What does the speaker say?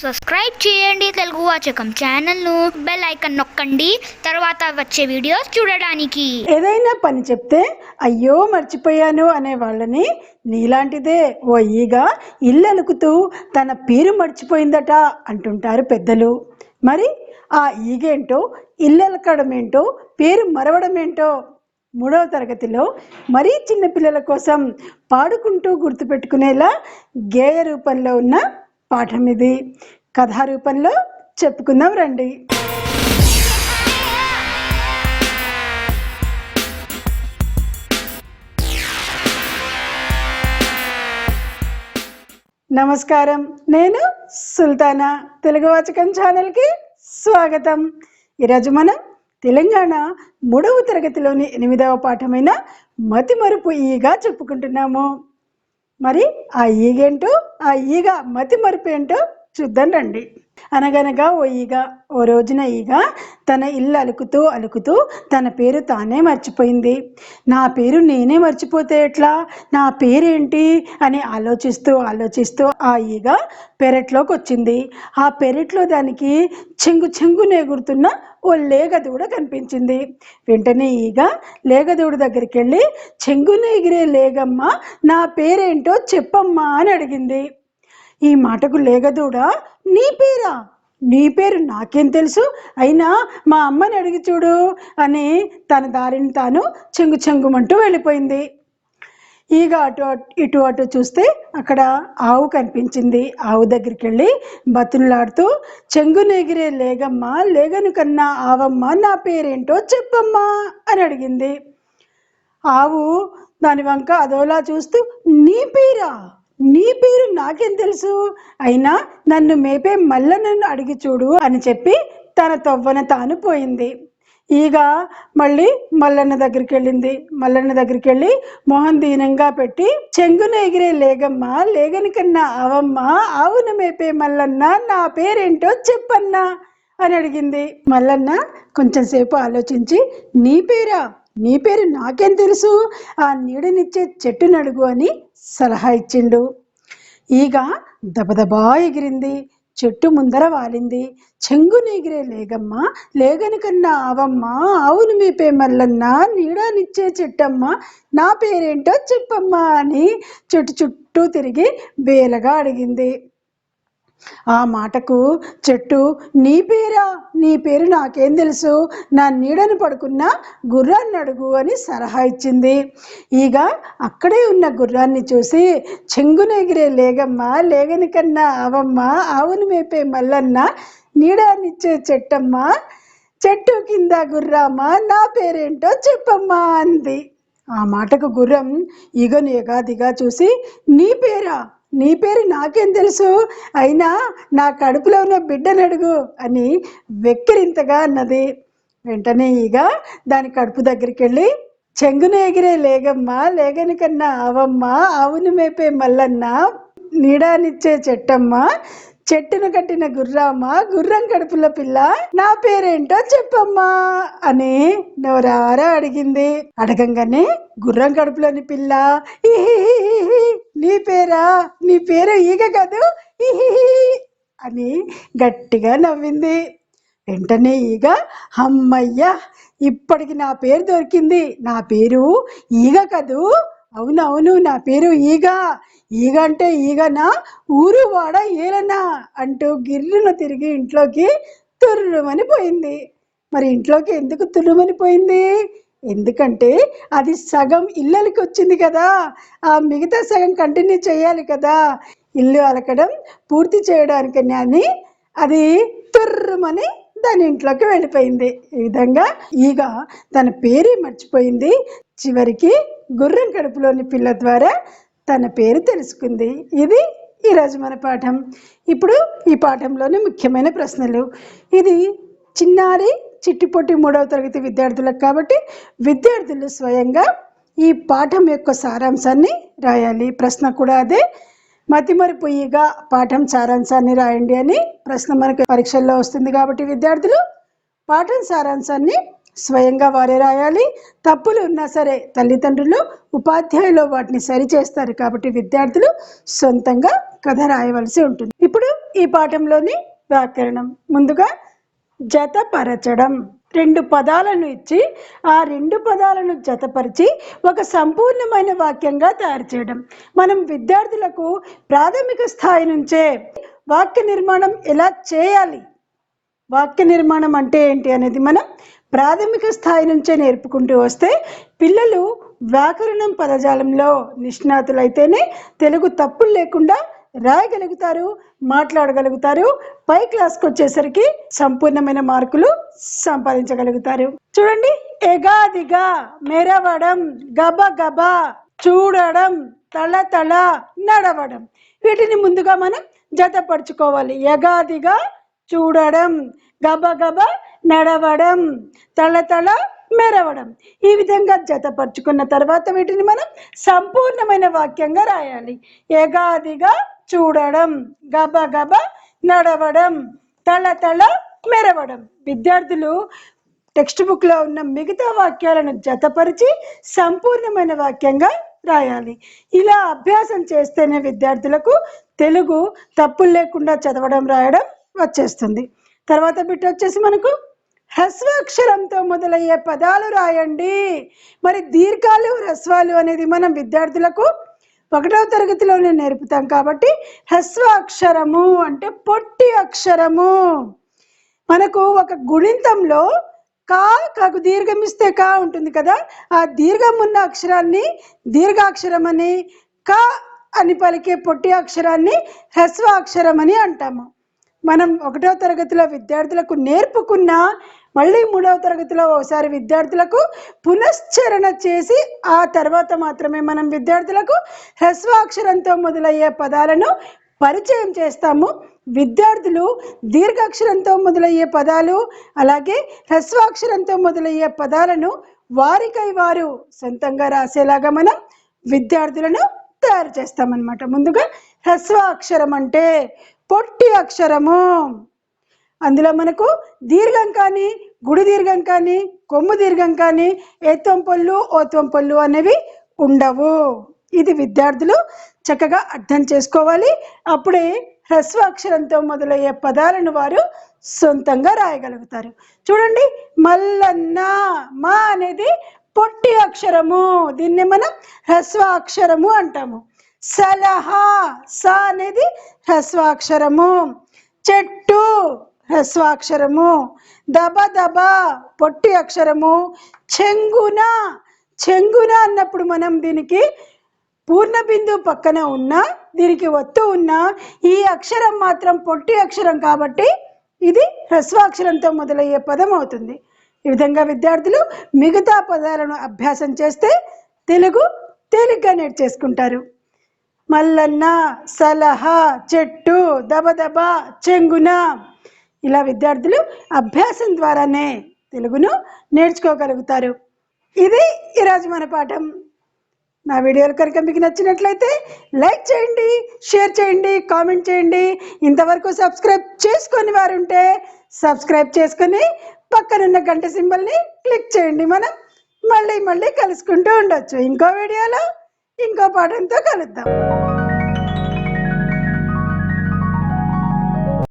Subscribe చేయండి తెలుగు వాచకం ఛానల్ను, bell icon నొక్కండి తర్వాత వచ్చే వీడియోస్ చూడడానికి. ఏదైనా పని చెప్తే అయ్యో మర్చిపోయాను అనే వాళ్ళని నీలాంటిదే ఓ ఈగ ఇల్లు అలుకుతూ తన పేరు మర్చిపోయిందట అంటుంటారు పెద్దలు. మరి ఆ ఈగేంటో, ఇల్లు అలకడం ఏంటో, పేరు మరవడం ఏంటో 3వ తరగతిలో మరీ చిన్నపిల్లల కోసం పాడుకుంటూ గుర్తుపెట్టుకునేలా గేయ రూపంలో ఉన్న పాఠం ఇది. కథా రూపంలో చెప్పుకుందాం రండి. నమస్కారం, నేను సుల్తానా. తెలుగు వాచకం ఛానల్కి స్వాగతం. ఈరోజు మనం తెలంగాణ 3వ తరగతిలోని 8వ పాఠమైన మతిమరుపు ఈగ చెప్పుకుంటున్నాము. మరి ఆ ఈగేంటో, ఆ ఈగ మతిమరుపు ఏంటో చూద్దాం రండి. అనగనగా ఓ రోజున ఈగ తన ఇల్లు అలుకుతూ అలుకుతూ తన పేరు తానే మర్చిపోయింది. నా పేరు నేనే మర్చిపోతే ఎట్లా, నా పేరేంటి అని ఆలోచిస్తూ ఆ ఈగ పెరట్లోకి వచ్చింది. ఆ పెరట్లో దానికి చెంగునే ఎగురుతున్న ఓ లేగదూడ కనిపించింది. వెంటనే ఈగ లేగదూడ దగ్గరికి వెళ్ళి, చెంగున ఎగిరే లేగమ్మ, నా పేరేంటో చెప్పమ్మా అని అడిగింది. ఈ మాటకు లేగదూడ, నీ పేరా? నీ పేరు నాకేం తెలుసు, అయినా మా అమ్మని అడిగి చూడు అని తన దారిని తాను చెంగుమంటూ వెళ్ళిపోయింది. ఈగ అటు చూస్తే అక్కడ ఆవు కనిపించింది. ఆవు దగ్గరికి వెళ్ళి బతులాడుతూ, చెంగునెగిరే లేగమ్మ, లేగను కన్నా ఆవమ్మ, నా పేరేంటో చెప్పమ్మా అని అడిగింది. ఆవు దాని వంక అదోలా చూస్తూ, నీ పేరా? నీ పేరు నాకేం తెలుసు, అయినా నన్ను మేపే మల్లన్నను అడిగి చూడు అని చెప్పి తన తొవ్వన తాను పోయింది. ఈగ మళ్ళీ మల్లన్న దగ్గరికి వెళ్ళింది. మల్లన్న దగ్గరికి వెళ్ళి మొహం దీనంగా పెట్టి, చెంగున ఎగిరే లేగమ్మ, లేగని కన్నా ఆవమ్మ, ఆవును మేపే మల్లన్న, నా పేరేంటో చెప్పన్నా అని అడిగింది. మల్లన్న కొంచెం సేపు ఆలోచించి, నీ పేరా? నీ పేరు నాకేం తెలుసు, ఆ నీడనిచ్చే చెట్టును అడుగు అని సలహా ఇచ్చిండు. ఈగ దబదబా ఎగిరింది. చెట్టు ముందర వాలింది. చెంగున ఎగిరే లేగమ్మ, లేగని కన్నా ఆవమ్మ, ఆవును మేపే మల్లన్న, నీడనిచ్చే చెట్టమ్మ, నా పేరేంటో చెప్పమ్మా అని చెట్టు చుట్టూ తిరిగి బేలగా అడిగింది. ఆ మాటకు చెట్టు, నీ పేరా? నీ పేరు నాకేం తెలుసు, నా నీడను పడుకున్న గుర్రాన్ని అడుగు అని సలహా ఇచ్చింది. ఈగ అక్కడే ఉన్న గుర్రాన్ని చూసి, చెంగున ఎగిరే లేగమ్మ, లేగని కన్నా ఆవమ్మ, ఆవును మేపే మల్లన్న, నీడనిచ్చే చెట్టమ్మ, చెట్టు కింద గుర్రామ్మ, నా పేరేంటో చెప్పమ్మా అంది. ఆ మాటకు గుర్రం ఈగను ఎగాదిగా చూసి, నీ పేరా? నీ పేరు నాకేం తెలుసు, అయినా నా కడుపులో ఉన్న బిడ్డను అడుగు అని వెక్కిరింతగా అన్నది. వెంటనే ఈగ దాని కడుపు దగ్గరికి వెళ్ళి, చెంగున ఎగిరే లేగమ్మ, లేగని కన్నా ఆవమ్మ, ఆవును మేపే మల్లన్న, నీడానిచ్చే చెట్టమ్మ, చెట్టును కట్టిన గుర్రామ్మ, గుర్రం కడుపుల పిల్ల, నా పేరేంటో చెప్పమ్మా అని నోరారా అడిగింది. అడగంగానే గుర్రం కడుపులోని పిల్ల, నీ పేరా? నీ పేరు ఈగ కాదు అని గట్టిగా నవ్వింది. వెంటనే ఈగ, అమ్మయ్యా, ఇప్పటికి నా పేరు దొరికింది, నా పేరు ఈగ కదూ, అవునవును, నా పేరు ఈగ, ఈగ అంటే ఈగనా, ఊరు వాడ ఏలనా అంటూ గిర్రున తిరిగి ఇంట్లోకి తుర్రుమని పోయింది. మరి ఇంట్లోకి ఎందుకు తుర్రుమని పోయింది? ఎందుకంటే అది సగం ఇళ్ళకి వచ్చింది కదా, ఆ మిగతా సగం కంటిన్యూ చేయాలి కదా. ఇల్లు అలకడం పూర్తి చేయడానికని అది తుర్రుమని దాని ఇంట్లోకి వెళ్ళిపోయింది. ఈ విధంగా ఈగ తన పేరే మర్చిపోయింది. చివరికి గుర్రం కడుపులోని పిల్ల ద్వారా తన పేరు తెలుసుకుంది. ఇది ఈరోజు మన పాఠం. ఇప్పుడు ఈ పాఠంలోని ముఖ్యమైన ప్రశ్నలు. ఇది చిన్నారి చిట్టిపొట్టి 3వ తరగతి విద్యార్థులకు కాబట్టి విద్యార్థులు స్వయంగా ఈ పాఠం యొక్క సారాంశాన్ని రాయాలి. ప్రశ్న కూడా అదే, మతిమరుపు ఈగ పాఠం సారాంశాన్ని రాయండి అని ప్రశ్న మనకు పరీక్షల్లో వస్తుంది. కాబట్టి విద్యార్థులు పాఠం సారాంశాన్ని స్వయంగా వారే రాయాలి. తప్పులు ఉన్నా సరే తల్లిదండ్రులు, ఉపాధ్యాయులు వాటిని సరిచేస్తారు. కాబట్టి విద్యార్థులు సొంతంగా కథ రాయవలసి ఉంటుంది. ఇప్పుడు ఈ పాఠంలోని వ్యాకరణం. ముందుగా జతపరచడం. 2 పదాలను ఇచ్చి ఆ 2 పదాలను జతపరిచి ఒక సంపూర్ణమైన వాక్యంగా తయారు చేయడం. మనం విద్యార్థులకు ప్రాథమిక స్థాయి నుంచే వాక్య నిర్మాణం ఎలా చేయాలి, వాక్య నిర్మాణం అంటే ఏంటి అనేది మనం ప్రాథమిక స్థాయి నుంచే నేర్పుకుంటూ వస్తే పిల్లలు వ్యాకరణం పదజాలంలో నిష్ణాతులైతేనే తెలుగు తప్పులు లేకుండా రాయగలుగుతారు, మాట్లాడగలుగుతారు. పై క్లాస్కి వచ్చేసరికి సంపూర్ణమైన మార్కులు సంపాదించగలుగుతారు. చూడండి, ఎగాదిగా, మెరవడం, గబగబ, చూడడం, తళతళ, నడవడం. వీటిని ముందుగా మనం జతపరుచుకోవాలి. ఎగాదిగా చూడడం, గబగబ నడవడం, తళతళ మెరవడం. ఈ విధంగా జతపరుచుకున్న తర్వాత వీటిని మనం సంపూర్ణమైన వాక్యంగా రాయాలి. ఎగాదిగా చూడడం, గబగబ నడవడం, తళతళ మెరవడం. విద్యార్థులు టెక్స్ట్ బుక్లో ఉన్న మిగతా వాక్యాలను జతపరిచి సంపూర్ణమైన వాక్యంగా రాయాలి. ఇలా అభ్యాసం చేస్తేనే విద్యార్థులకు తెలుగు తప్పులు లేకుండా చదవడం, రాయడం వచ్చేస్తుంది. తర్వాత బిట్ వచ్చేసి మనకు హ్రస్వాక్షరంతో మొదలయ్యే పదాలు రాయండి. మరి దీర్ఘాలు, హ్రస్వాలు అనేది మనం విద్యార్థులకు 1వ తరగతిలోనే నేర్పుతాం కాబట్టి హ్రస్వాక్షరము అంటే పొట్టి అక్షరము. మనకు ఒక గుణింతంలో కాకు దీర్ఘం ఇస్తే కా ఉంటుంది కదా, ఆ దీర్ఘం ఉన్న అక్షరాన్ని దీర్ఘాక్షరం అని, క అని పలికే పొట్టి అక్షరాన్ని హ్రస్వాక్షరం అని అంటాము. మనం 1వ తరగతిలో విద్యార్థులకు నేర్పుకున్న మళ్ళీ 3వ తరగతిలో ఒకసారి విద్యార్థులకు పునశ్చరణ చేసి ఆ తర్వాత మాత్రమే మనం విద్యార్థులకు హ్రస్వాక్షరంతో మొదలయ్యే పదాలను పరిచయం చేస్తాము. విద్యార్థులు దీర్ఘాక్షరంతో మొదలయ్యే పదాలు అలాగే హ్రస్వాక్షరంతో మొదలయ్యే పదాలను వారికై వారు సొంతంగా రాసేలాగా మనం విద్యార్థులను తయారు చేస్తామన్నమాట. ముందుగా హ్రస్వాక్షరం అంటే పొట్టి అక్షరము. అందులో మనకు దీర్ఘం కానీ, గుడి దీర్ఘం కానీ, కొమ్ము దీర్ఘం కానీ, ఏత్వం పొల్లు, ఓత్వం పొల్లు అనేవి ఉండవు. ఇది విద్యార్థులు చక్కగా అర్థం చేసుకోవాలి. అప్పుడే హ్రస్వాక్షరంతో మొదలయ్యే పదాలను వారు సొంతంగా రాయగలుగుతారు. చూడండి, మల్లన్న, మా అనేది పొట్టి అక్షరము, దీన్ని మనం హ్రస్వాక్షరము అంటాము. సలహా, స అనేది హ్రస్వాక్షరము. చెట్టు హ్రస్వాక్షరము. దబదబ పొట్టి అక్షరము. చెంగున, చెంగున అన్నప్పుడు మనం దీనికి పూర్ణ బిందువు పక్కన ఉన్న, దీనికి ఒత్తు ఉన్న ఈ అక్షరం మాత్రం పొట్టి అక్షరం కాబట్టి ఇది హ్రస్వాక్షరంతో మొదలయ్యే పదం అవుతుంది. ఈ విధంగా విద్యార్థులు మిగతా పదాలను అభ్యాసం చేస్తే తెలుగు తేలిగ్గా నేర్చేసుకుంటారు. మల్లన్న, సలహా, చెట్టు, దబదబ, చెంగున, ఇలా విద్యార్థులు అభ్యాసం ద్వారానే తెలుగును నేర్చుకోగలుగుతారు. ఇది ఈరోజు మన పాఠం. నా వీడియోలు కనుక మీకు నచ్చినట్లయితే లైక్ చేయండి, షేర్ చేయండి, కామెంట్ చేయండి. ఇంతవరకు సబ్స్క్రైబ్ చేసుకొని వారు ఉంటే సబ్స్క్రైబ్ చేసుకొని పక్కనున్న గంట సింబల్ని క్లిక్ చేయండి. మనం మళ్ళీ కలుసుకుంటూ ఉండొచ్చు. ఇంకో వీడియోలో ఇంకో పాఠంతో కలుద్దాం.